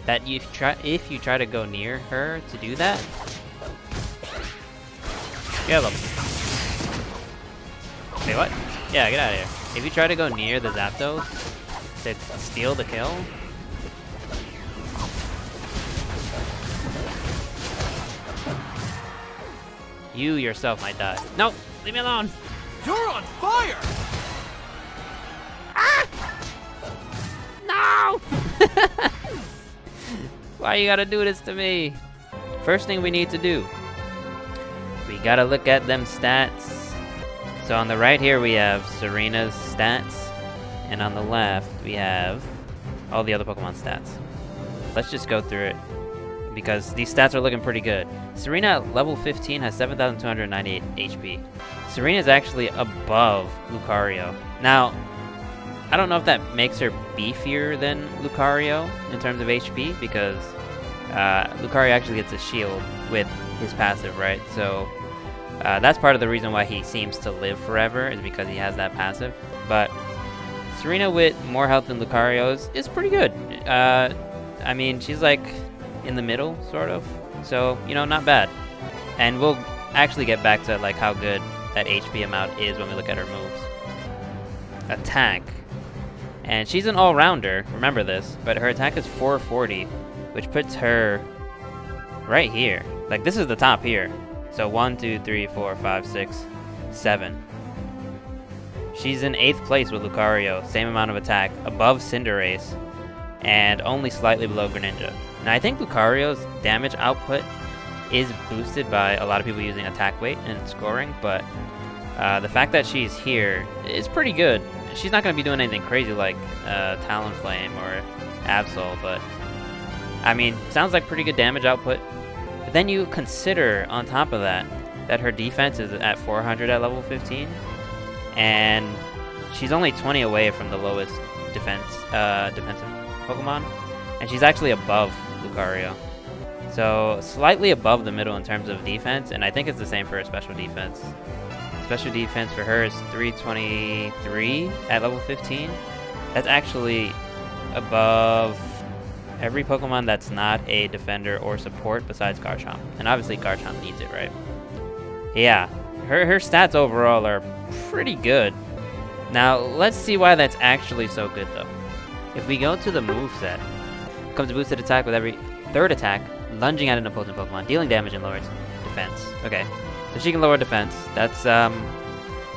that if you try to go near her to do that, kill him. Wait, what? Yeah, get out of here. If you try to go near the Zapdos to steal the kill, you yourself might die. No, leave me alone. You're on fire! Ah! No! Why you gotta do this to me? First thing we need to do, we gotta look at them stats. So on the right here we have Tsareena's stats, and on the left we have all the other Pokemon stats. Let's just go through it, because these stats are looking pretty good. Tsareena at level 15 has 7,298 HP. Tsareena is actually above Lucario. Now, I don't know if that makes her beefier than Lucario in terms of HP, because Lucario actually gets a shield with his passive, right? So that's part of the reason why he seems to live forever, is because he has that passive. But Tsareena with more health than Lucario is pretty good. I mean, she's like in the middle, sort of. So, you know, not bad. And we'll actually get back to like how good that HP amount is when we look at her moves. Attack. And she's an all-rounder, remember this, but her attack is 440, which puts her right here. Like, this is the top here. So 1, 2, 3, 4, 5, 6, 7. She's in 8th place with Lucario, same amount of attack, above Cinderace, and only slightly below Greninja. Now I think Lucario's damage output is boosted by a lot of people using attack weight and scoring, but the fact that she's here is pretty good. She's not going to be doing anything crazy like Talonflame or Absol, but I mean, sounds like pretty good damage output. But then you consider on top of that, that her defense is at 400 at level 15, and she's only 20 away from the lowest defensive Pokemon, and she's actually above Lucario. So slightly above the middle in terms of defense, and I think it's the same for her special defense. Special defense for her is 323 at level 15. That's actually above every Pokemon that's not a defender or support besides Garchomp. And obviously Garchomp needs it, right? Yeah, her stats overall are pretty good. Now, let's see why that's actually so good, though. If we go to the moveset, comes a boosted attack with every third attack, lunging at an opposing Pokemon, dealing damage and lowering defense. Okay, so she can lower defense. That's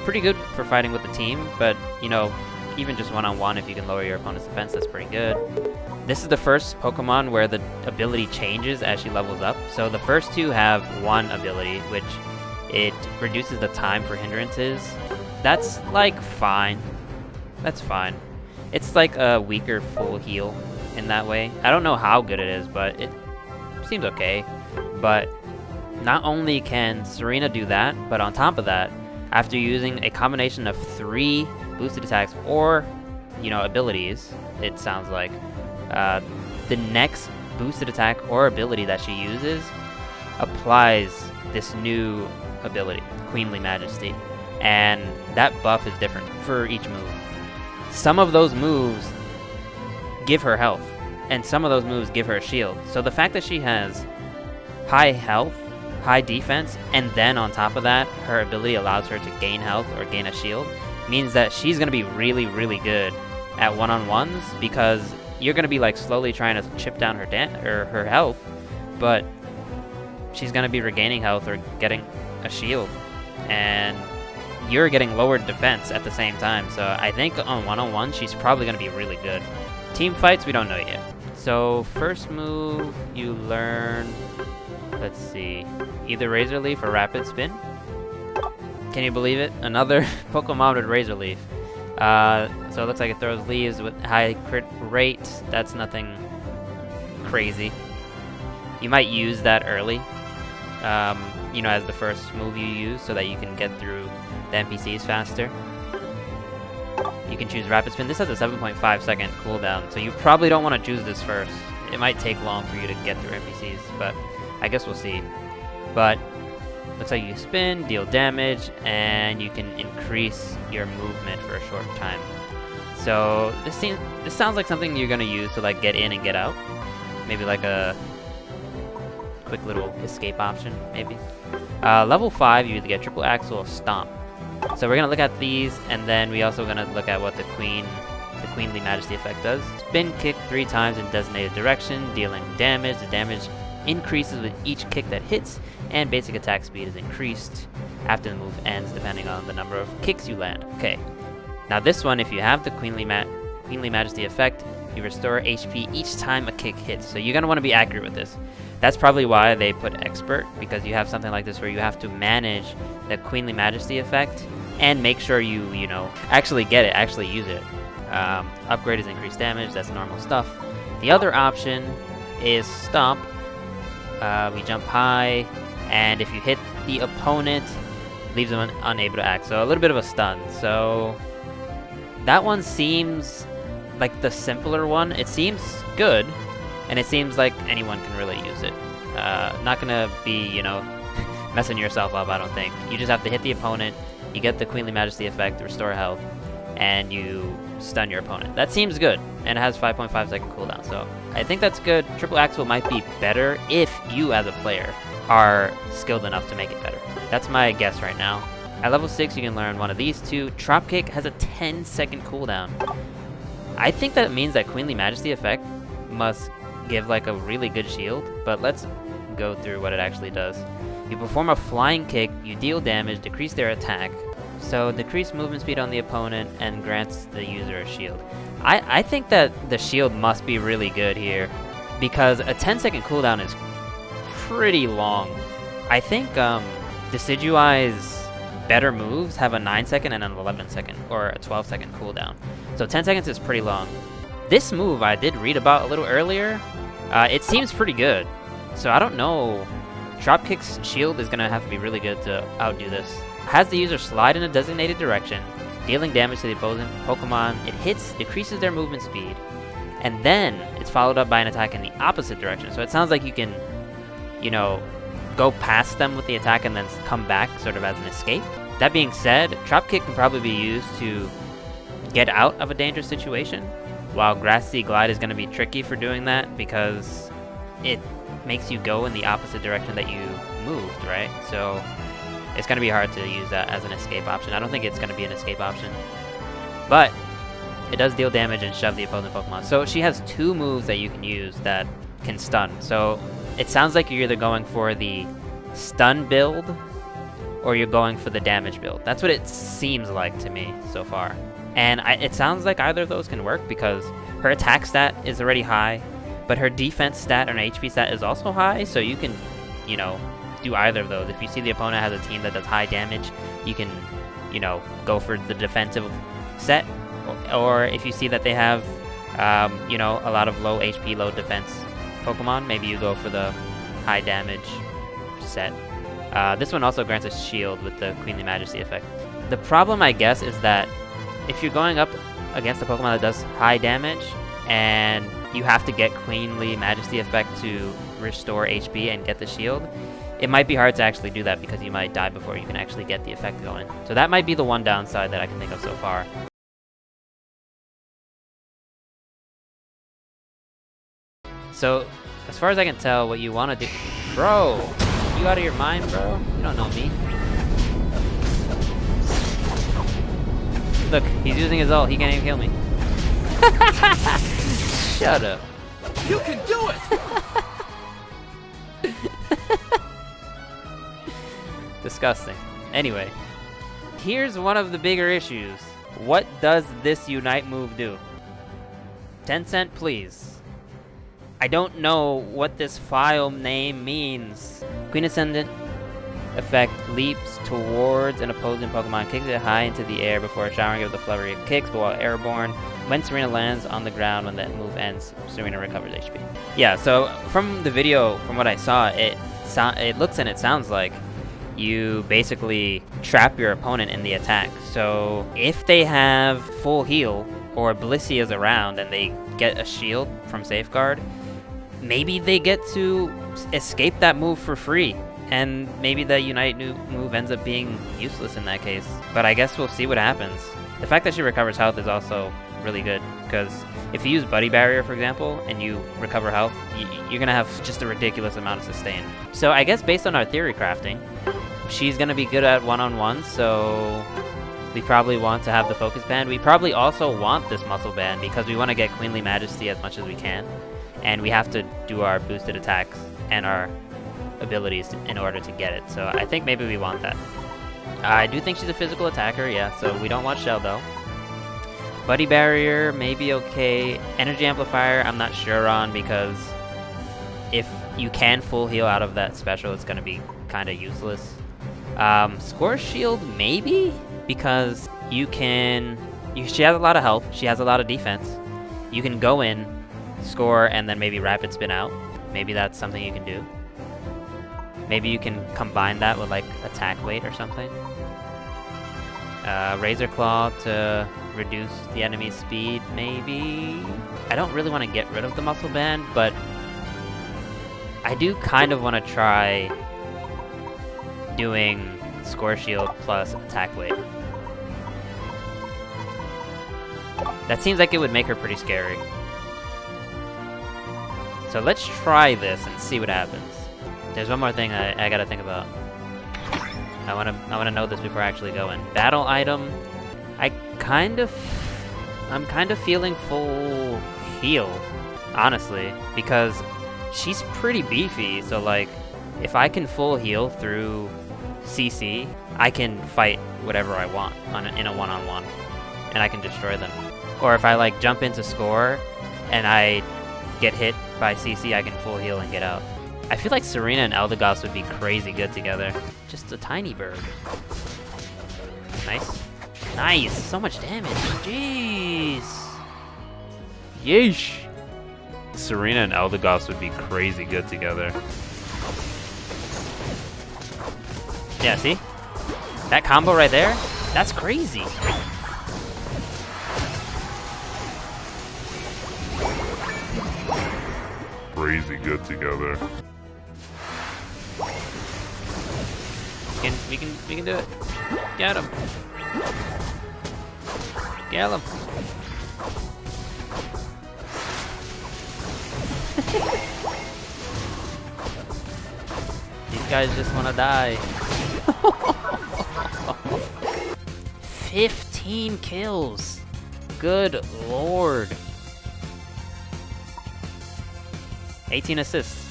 pretty good for fighting with the team, but, you know, even just one-on-one, if you can lower your opponent's defense, that's pretty good. This is the first Pokemon where the ability changes as she levels up. So the first two have one ability, which it reduces the time for hindrances. That's, like, fine. That's fine. It's like a weaker full heal in that way. I don't know how good it is, but it seems okay. But not only can Tsareena do that, but on top of that, after using a combination of 3 boosted attacks or, you know, abilities, it sounds like, the next boosted attack or ability that she uses applies this new ability, Queenly Majesty. And that buff is different for each move. Some of those moves give her health, and some of those moves give her a shield. So the fact that she has high health, high defense, and then on top of that, her ability allows her to gain health or gain a shield, means that she's going to be really, really good at one-on-ones, because you're going to be like slowly trying to chip down her health, but she's going to be regaining health or getting a shield, and you're getting lowered defense at the same time. So I think on one-on-one, she's probably going to be really good. Team fights, we don't know yet. So first move, you learn, let's see, either Razor Leaf or Rapid Spin. Can you believe it? Another Pokemon with Razor Leaf. So it looks like it throws leaves with high crit rate. That's nothing crazy. You might use that early, you know, as the first move you use, so that you can get through the NPCs faster. You can choose Rapid Spin. This has a 7.5 second cooldown, so you probably don't want to choose this first. It might take long for you to get through NPCs, but I guess we'll see. But looks like you spin, deal damage, and you can increase your movement for a short time. So this sounds like something you're gonna use to like get in and get out. Maybe like a quick little escape option, maybe. Level 5, you either get triple axle or stomp. So we're gonna look at these, and then we also gonna look at what the Queenly Majesty effect does. Spin kick 3 times in designated direction, dealing damage. The damage increases with each kick that hits, and basic attack speed is increased after the move ends, depending on the number of kicks you land. Okay. Now this one, if you have the Queenly Majesty effect, you restore HP each time a kick hits. So you're gonna want to be accurate with this. That's probably why they put expert, because you have something like this where you have to manage the Queenly Majesty effect and make sure you know, actually get it, actually use it. Upgrade is increased damage, that's normal stuff. The other option is stomp. We jump high, and if you hit the opponent, leaves them unable to act. So a little bit of a stun. So that one seems like the simpler one. It seems good, and it seems like anyone can really use it. Not gonna be, you know, messing yourself up, I don't think. You just have to hit the opponent, you get the Queenly Majesty effect, restore health, and you stun your opponent. That seems good, and it has 5.5 second cooldown, so I think that's good. Triple Axel might be better if you, as a player, are skilled enough to make it better. That's my guess right now. At level 6, you can learn one of these two. Dropkick has a 10-second cooldown. I think that means that Queenly Majesty effect must give like a really good shield, but let's go through what it actually does. You perform a flying kick, you deal damage, decrease their attack, so decrease movement speed on the opponent and grants the user a shield. I think that the shield must be really good here, because a 10-second cooldown is pretty long. I think Decidueye's better moves have a 9-second and an 11-second, or a 12-second cooldown. So 10 seconds is pretty long. This move I did read about a little earlier. It seems pretty good. So I don't know. Dropkick's shield is gonna have to be really good to outdo this. Has the user slide in a designated direction, dealing damage to the opposing Pokemon. It hits, decreases their movement speed, and then it's followed up by an attack in the opposite direction. So it sounds like you can, you know, go past them with the attack and then come back sort of as an escape. That being said, Dropkick can probably be used to get out of a dangerous situation, while Grassy Glide is going to be tricky for doing that because it makes you go in the opposite direction that you moved, right? So it's going to be hard to use that as an escape option. I don't think it's going to be an escape option, but it does deal damage and shove the opposing Pokemon. So she has 2 moves that you can use that can stun. So it sounds like you're either going for the stun build or you're going for the damage build. That's what it seems like to me so far. And it sounds like either of those can work because her attack stat is already high, but her defense stat and her HP stat is also high, so you can, you know, do either of those. If you see the opponent has a team that does high damage, you can, you know, go for the defensive set, or if you see that they have, you know, a lot of low HP, low defense Pokemon, maybe you go for the high damage set. This one also grants a shield with the Queenly Majesty effect. The problem, I guess, is that if you're going up against a Pokemon that does high damage, and you have to get Queenly Majesty effect to restore HP and get the shield, it might be hard to actually do that because you might die before you can actually get the effect going. So that might be the one downside that I can think of so far. So, as far as I can tell, what you want to do... Bro! You out of your mind, bro? You don't know me. Look, he's using his ult. He can't even kill me. Shut up. You can do it! Disgusting. Anyway, here's one of the bigger issues. What does this Unite move do? 10 cent, please. I don't know what this file name means. Queen Ascendant effect leaps towards an opposing Pokemon, kicks it high into the air before showering it with a flurry of kicks, but while airborne, when Tsareena lands on the ground when that move ends, Tsareena recovers HP. Yeah, so from the video, from what I saw, it looks and it sounds like you basically trap your opponent in the attack. So if they have full heal, or Blissey is around and they get a shield from Safeguard, maybe they get to escape that move for free. And maybe the Unite move ends up being useless in that case. But I guess we'll see what happens. The fact that she recovers health is also really good. Because if you use Buddy Barrier, for example, and you recover health, you're going to have just a ridiculous amount of sustain. So I guess based on our theory crafting, she's going to be good at one-on-ones, so we probably want to have the focus band. We probably also want this muscle band because we want to get Queenly Majesty as much as we can. And we have to do our boosted attacks and our abilities in order to get it. So I think maybe we want that. I do think she's a physical attacker, yeah, so we don't want Shell though. Buddy Barrier, maybe okay. Energy Amplifier, I'm not sure on because if you can full heal out of that special, it's going to be kind of useless. Score Shield, maybe? Because you can... she has a lot of health, she has a lot of defense. You can go in, score, and then maybe Rapid Spin out. Maybe that's something you can do. Maybe you can combine that with like attack weight or something. Razor Claw to reduce the enemy's speed, maybe? I don't really want to get rid of the muscle band, but I do kind of want to try doing Score Shield plus attack weight. That seems like it would make her pretty scary. So let's try this and see what happens. There's one more thing I gotta think about. I wanna know this before I actually go in. Battle item. I'm kind of feeling full heal, honestly, because she's pretty beefy. So like, if I can full heal through CC, I can fight whatever I want in a one-on-one, and I can destroy them. Or if I like jump into score and I get hit by CC, I can full heal and get out. I feel like Tsareena and Eldegoss would be crazy good together. Just a tiny bird. Nice. Nice! So much damage. Jeez! Yeesh! Tsareena and Eldegoss would be crazy good together. Yeah, see? That combo right there? That's crazy! Crazy good together. We can do it. Get him. Get him. These guys just want to die. 15 kills. Good lord. 18 assists.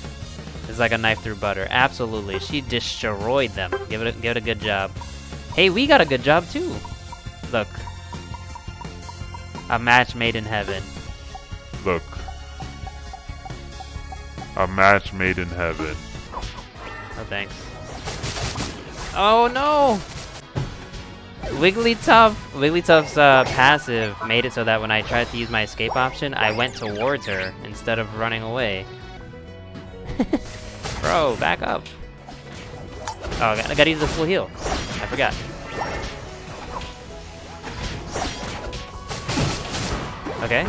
It's like a knife through butter. Absolutely. She destroyed them. Give it a good job. Hey, we got a good job too. Look. A match made in heaven. Look. A match made in heaven. Oh, thanks. Oh no! Wigglytuff's passive made it so that when I tried to use my escape option, I went towards her instead of running away. Bro, back up. Oh, I gotta use the full heal. I forgot. Okay.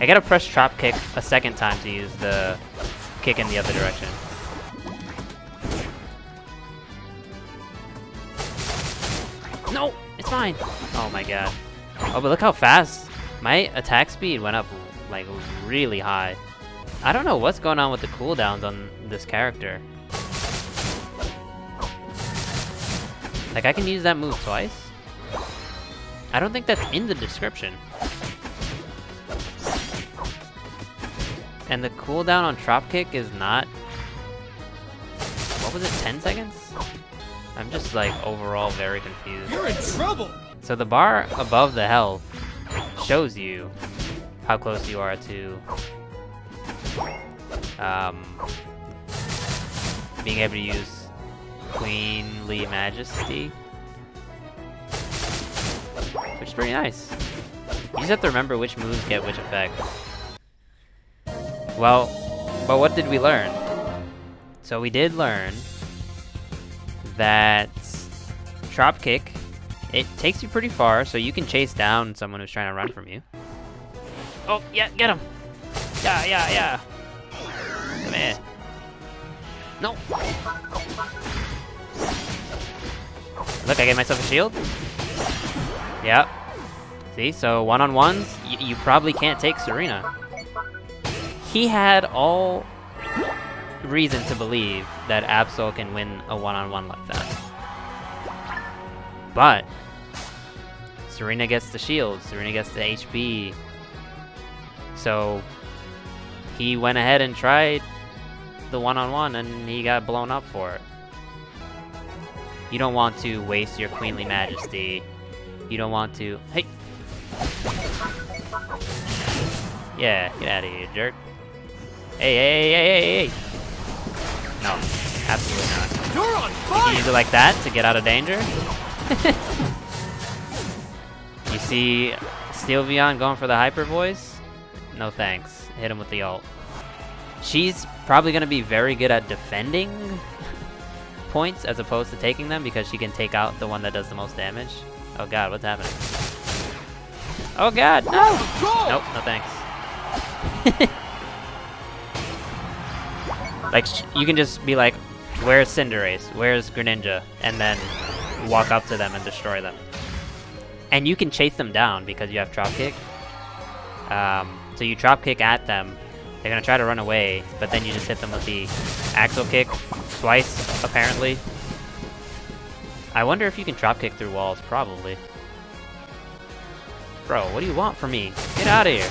I gotta press Trap Kick a second time to use the kick in the other direction. No! It's fine! Oh my god. Oh, but look how fast. My attack speed went up, like, really high. I don't know what's going on with the cooldowns on this character. Like, I can use that move twice? I don't think that's in the description. And the cooldown on Drop Kick is not... What was it, 10 seconds? I'm just, like, overall very confused. You're in trouble! So the bar above the health shows you how close you are to being able to use Queenly Majesty, which is pretty nice. You just have to remember which moves get which effect. Well, but what did we learn? So we did learn that Drop Kick, it takes you pretty far, so you can chase down someone who's trying to run from you. Oh, yeah, get him! Yeah. Come here. No! Look, I get myself a shield. Yep. See, so one-on-ones, you probably can't take Tsareena. He had all reason to believe that Absol can win a one-on-one like that. But Tsareena gets the shield, Tsareena gets the HP. So he went ahead and tried the one-on-one and he got blown up for it. You don't want to waste your queenly majesty. You don't want to... Hey! Yeah, get out of here, jerk. Hey. No, absolutely not. You're on You fire! can use it like that to get out of danger. You see Sylveon going for the hyper voice? No thanks. Hit him with the ult. She's probably going to be very good at defending points as opposed to taking them because she can take out the one that does the most damage. Oh god, what's happening? Oh god, no! Nope, no thanks. Like, you can just be like, where's Cinderace? Where's Greninja? And then walk up to them and destroy them. And you can chase them down because you have Drop Kick. So you Drop Kick at them. They're gonna try to run away, but then you just hit them with the Axle Kick twice, apparently. I wonder if you can Drop Kick through walls, probably. Bro, what do you want from me? Get out of here.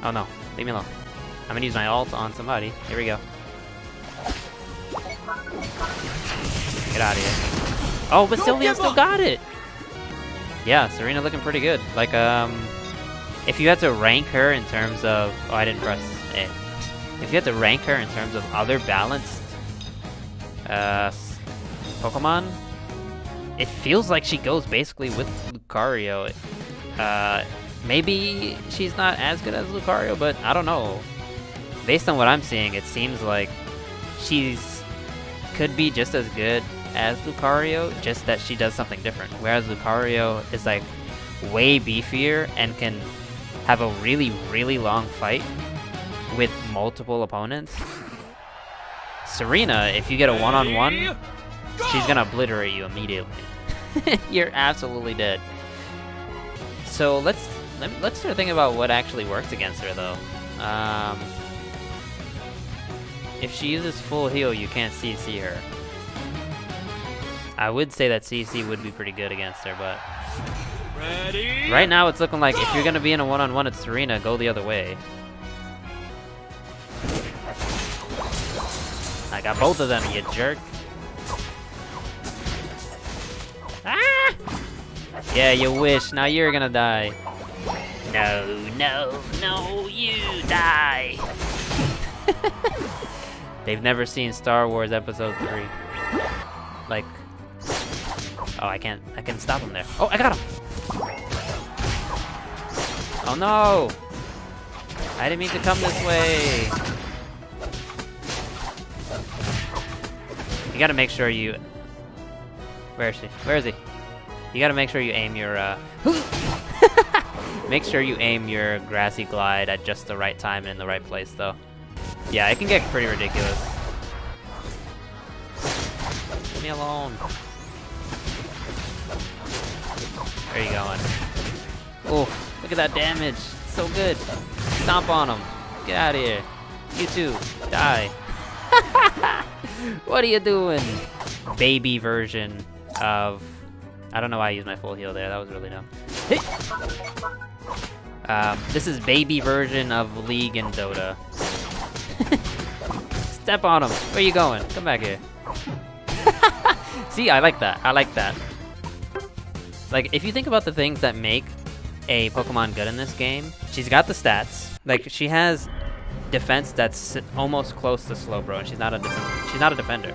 Oh no, leave me alone. I'm gonna use my ult on somebody. Here we go. Get out of here. Oh, but Sylveon still got it! Yeah, Tsareena looking pretty good. Like, if you had to rank her in terms of... Oh, I didn't press A. If you had to rank her in terms of other balanced Pokemon, it feels like she goes basically with Lucario. Maybe she's not as good as Lucario, but I don't know. Based on what I'm seeing, it seems like she's could be just as good as Lucario, just that she does something different. Whereas Lucario is like way beefier and can have a really, really long fight with multiple opponents. Tsareena, if you get a one-on-one, she's gonna obliterate you immediately. You're absolutely dead. So let's start thinking about what actually works against her, though. If she uses full heal, you can't CC her. I would say that CC would be pretty good against her, but Ready? right now it's looking like if you're gonna be in a one-on-one at Tsareena, go the other way. I got both of them, you jerk. Ah! Yeah, you wish. Now you're gonna die. No, you die. They've never seen Star Wars Episode 3. Like, oh, I can stop him there. Oh, I got him. Oh no! I didn't mean to come this way. You gotta make sure you... Where is she? Where is he? You gotta make sure you aim your, Make sure you aim your Grassy Glide at just the right time and in the right place, though. Yeah, it can get pretty ridiculous. Leave me alone. Where are you going? Oof, look at that damage. It's so good. Stomp on him. Get out of here. You too. Die. What are you doing? Baby version of... I don't know why I used my full heal there. That was really dumb. Hey! This is baby version of League and Dota. Step on him. Where you going? Come back here. See, I like that. I like that. Like, if you think about the things that make a Pokemon good in this game, she's got the stats. Like, she has defense that's almost close to Slowbro, and she's not a defender.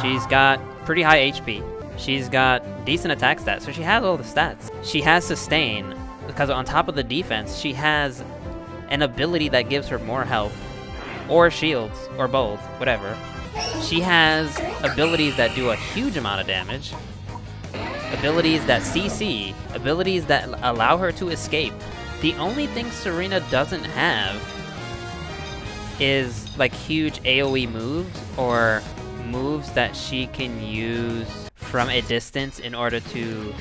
She's got pretty high HP. She's got decent attack stats, so she has all the stats. She has sustain, because on top of the defense, she has an ability that gives her more health, or shields, or both, whatever. She has abilities that do a huge amount of damage, abilities that CC, abilities that allow her to escape. The only thing Tsareena doesn't have is like huge AoE moves, or moves that she can use from a distance in order to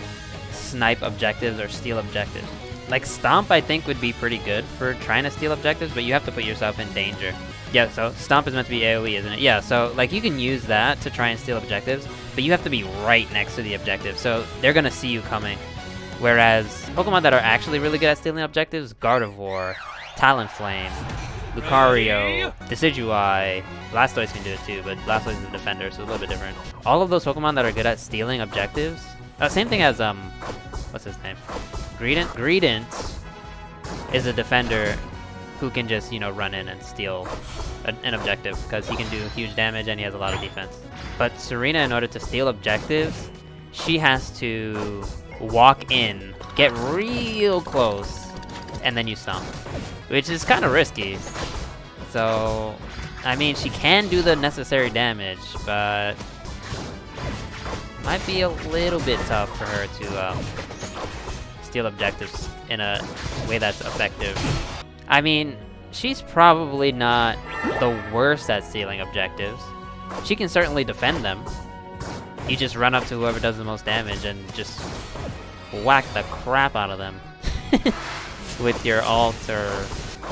snipe objectives or steal objectives. Like Stomp, I think would be pretty good for trying to steal objectives, but you have to put yourself in danger. Yeah, so Stomp is meant to be AoE, isn't it? Yeah, so like you can use that to try and steal objectives, but you have to be right next to the objective, so they're gonna see you coming. Whereas Pokemon that are actually really good at stealing objectives, Gardevoir, Talonflame, Lucario, Decidueye, Blastoise can do it too, but Blastoise is a defender, so it's a little bit different. All of those Pokemon that are good at stealing objectives, same thing as, what's his name? Greedent? Greedent is a defender who can just, you know, run in and steal an objective, because he can do huge damage and he has a lot of defense. But Tsareena, in order to steal objectives, she has to walk in, get real close, and then you stomp, which is kind of risky. So, I mean, she can do the necessary damage, but might be a little bit tough for her to steal objectives in a way that's effective. I mean, she's probably not the worst at stealing objectives. She can certainly defend them. You just run up to whoever does the most damage and just whack the crap out of them with your ult or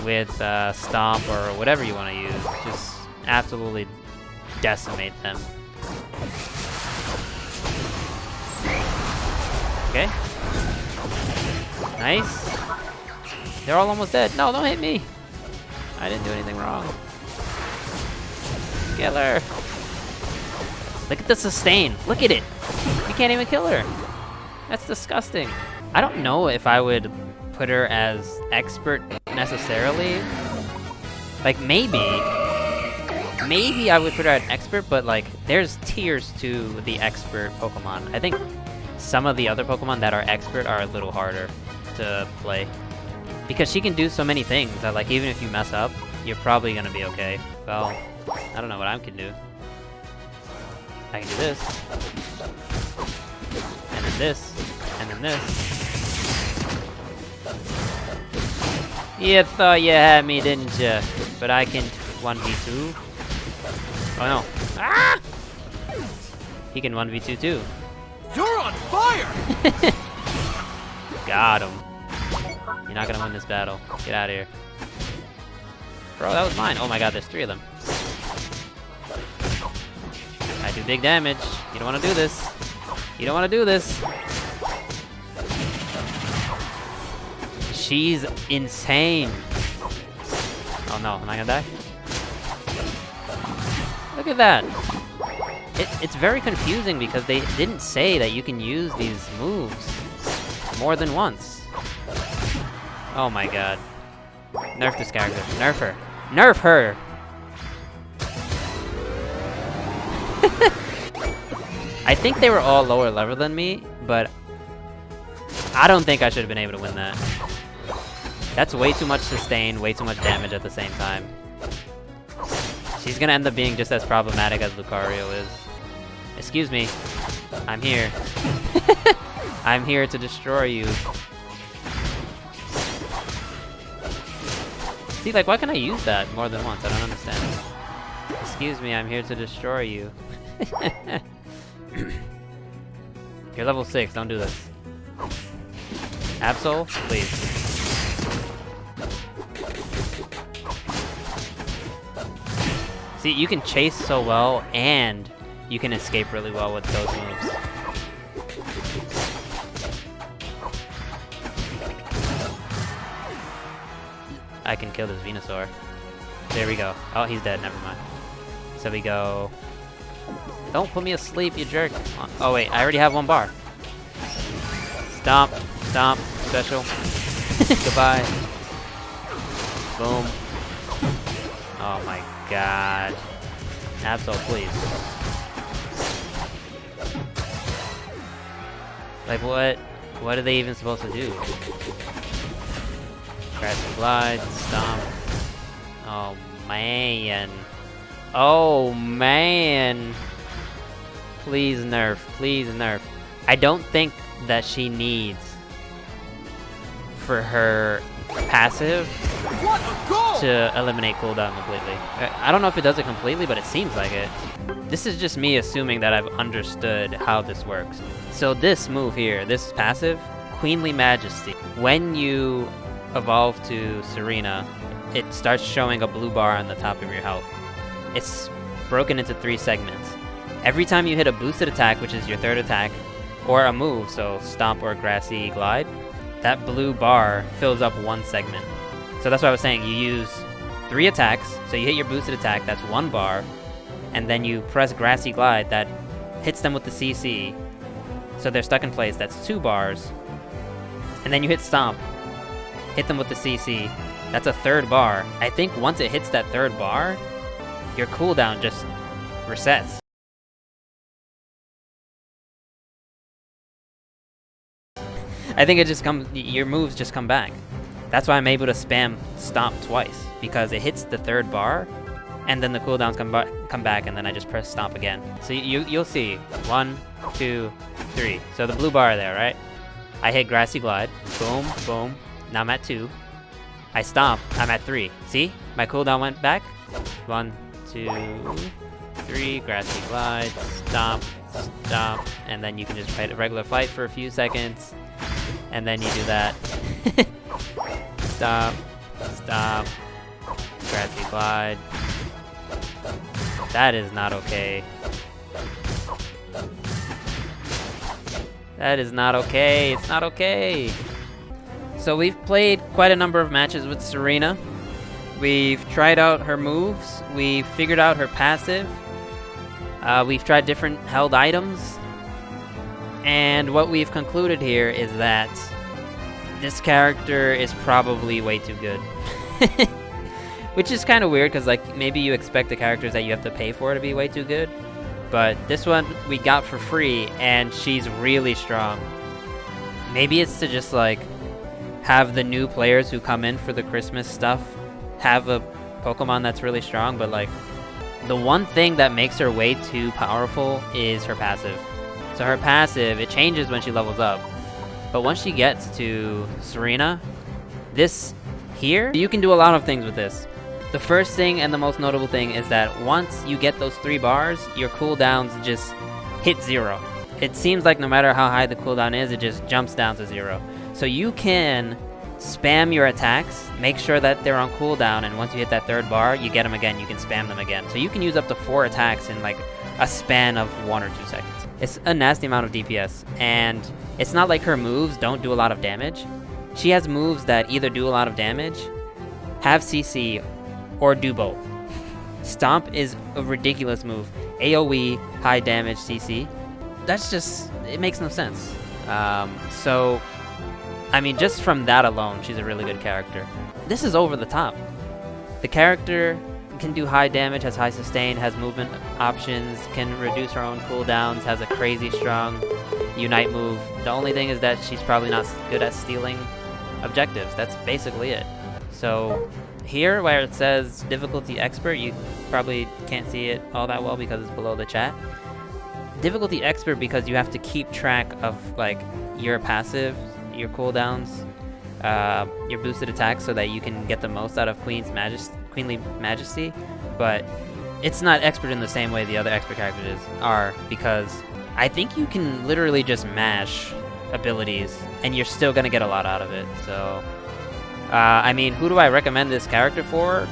with Stomp or whatever you want to use. Just absolutely decimate them. Okay. Nice. They're all almost dead. No, don't hit me. I didn't do anything wrong. Kill her. Look at the sustain. Look at it. You can't even kill her. That's disgusting. I don't know if I would put her as expert necessarily. Like maybe I would put her as expert, but like there's tiers to the expert Pokemon. I think some of the other Pokemon that are expert are a little harder to play, because she can do so many things that like even if you mess up, you're probably gonna be okay. Well, I don't know what I can do. I can do this, and then this, and then this. You thought you had me, didn't you? But I can 1v2. Oh no. Ah! He can 1v2 too. You're on fire! Got him. You're not gonna win this battle. Get out of here. Bro, that was mine. Oh my god, there's 3 of them. I do big damage. You don't want to do this. You don't want to do this. She's insane. Oh no, am I gonna die? Look at that. It's very confusing because they didn't say that you can use these moves more than once. Oh my god. Nerf this character. Nerf her. Nerf her! I think they were all lower level than me, but I don't think I should have been able to win that. That's way too much sustain, way too much damage at the same time. She's gonna end up being just as problematic as Lucario is. Excuse me. I'm here. I'm here to destroy you. See, like, why can I use that more than once? I don't understand. Excuse me, I'm here to destroy you. You're level 6, don't do this. Absol, please. See, you can chase so well, and you can escape really well with those moves. I can kill this Venusaur. There we go. Oh, he's dead, never mind. So we go... Don't put me asleep, you jerk. Oh wait, I already have 1 bar. Stomp, stomp, special. Goodbye. Boom. Oh my god. Absol, please. Like what are they even supposed to do? Crash and glide, stomp. Oh man. Oh man. Please nerf, please nerf. I don't think that she needs for her passive to eliminate cooldown completely. I don't know if it does it completely, but it seems like it. This is just me assuming that I've understood how this works. So this move here, this passive, Queenly Majesty. When you evolve to Tsareena, it starts showing a blue bar on the top of your health. It's broken into 3 segments. Every time you hit a boosted attack, which is your 3rd attack, or a move, so Stomp or Grassy Glide, that blue bar fills up 1 segment. So that's what I was saying, you use 3 attacks, so you hit your boosted attack, that's 1 bar, and then you press Grassy Glide, that hits them with the CC, so they're stuck in place, that's 2 bars, and then you hit Stomp, hit them with the CC, that's a 3rd bar. I think once it hits that 3rd bar, your cooldown just resets. I think it just comes, your moves just come back. That's why I'm able to spam Stomp twice, because it hits the 3rd bar, and then the cooldowns come back, and then I just press Stomp again. So you'll see, 1, 2, 3. So the blue bar there, right? I hit Grassy Glide, boom, boom. Now I'm at 2. I Stomp, I'm at 3. See? My cooldown went back. 1, 2, 3. Grassy Glide, Stomp, Stomp, and then you can just fight a regular fight for a few seconds. And then you do that. Stop. Stop. Grassy Glide. That is not okay. That is not okay. It's not okay. So we've played quite a number of matches with Tsareena. We've tried out her moves. We've figured out her passive. We've tried different held items. And what we've concluded here is that this character is probably way too good. Which is kind of weird, because like maybe you expect the characters that you have to pay for to be way too good. But this one we got for free, and she's really strong. Maybe it's to just like have the new players who come in for the Christmas stuff have a Pokemon that's really strong, but like the one thing that makes her way too powerful is her passive. So her passive, it changes when she levels up. But once she gets to Tsareena, this here, you can do a lot of things with this. The first thing and the most notable thing is that once you get those 3 bars, your cooldowns just hit 0. It seems like no matter how high the cooldown is, it just jumps down to 0. So you can spam your attacks, make sure that they're on cooldown, and once you hit that 3rd bar, you get them again, you can spam them again. So you can use up to 4 attacks in like a span of 1 or 2 seconds. It's a nasty amount of DPS, and it's not like her moves don't do a lot of damage. She has moves that either do a lot of damage, have CC, or do both. Stomp is a ridiculous move. AoE, high damage CC. That's just, it makes no sense. So, I mean, just from that alone, she's a really good character. This is over the top. The character can do high damage, has high sustain, has movement options, can reduce her own cooldowns, has a crazy strong Unite move. The only thing is that she's probably not good at stealing objectives. That's basically it. So here where it says difficulty expert, you probably can't see it all that well because it's below the chat. Difficulty expert because you have to keep track of like your passive, your cooldowns, your boosted attacks, so that you can get the most out of Queenly Majesty, but it's not expert in the same way the other expert characters are, because I think you can literally just mash abilities and you're still gonna get a lot out of it. So I mean, who do I recommend this character for?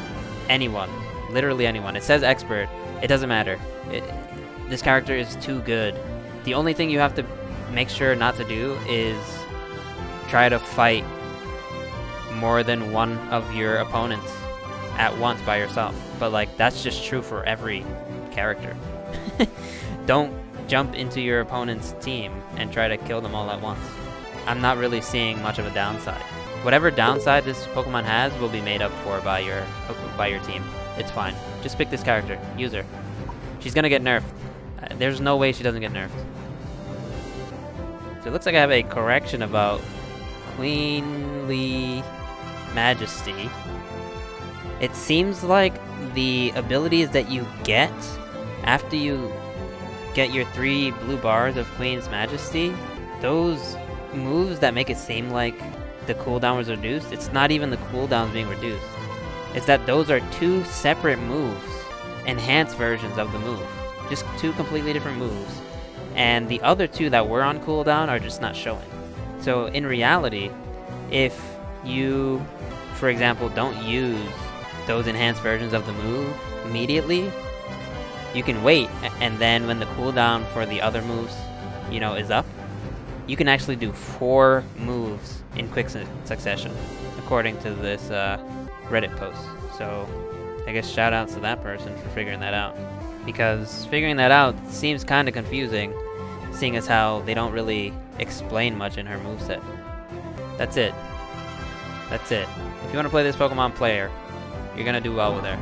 Anyone, literally anyone. It says expert, it doesn't matter. This character is too good. The only thing you have to make sure not to do is try to fight more than one of your opponents at once by yourself. But like, that's just true for every character. Don't jump into your opponent's team and try to kill them all at once. I'm not really seeing much of a downside. Whatever downside this Pokemon has will be made up for by your team. It's fine. Just pick this character. Use her. She's gonna get nerfed. There's no way she doesn't get nerfed. So it looks like I have a correction about Queenly Majesty. It seems like the abilities that you get after you get your 3 blue bars of Queen's Majesty, those moves that make it seem like the cooldown was reduced, it's not even the cooldowns being reduced. It's that those are 2 separate moves, enhanced versions of the move. Just 2 completely different moves. and the other two that were on cooldown are just not showing. So in reality, if you, for example, don't use those enhanced versions of the move immediately, you can wait, and then when the cooldown for the other moves, you know, is up, you can actually do 4 moves in quick succession, according to this Reddit post. So I guess shout outs to that person for figuring that out, because figuring that out seems kind of confusing, seeing as how they don't really explain much in her moveset. That's it. That's it. If you want to play this Pokemon player, you're gonna do well with her.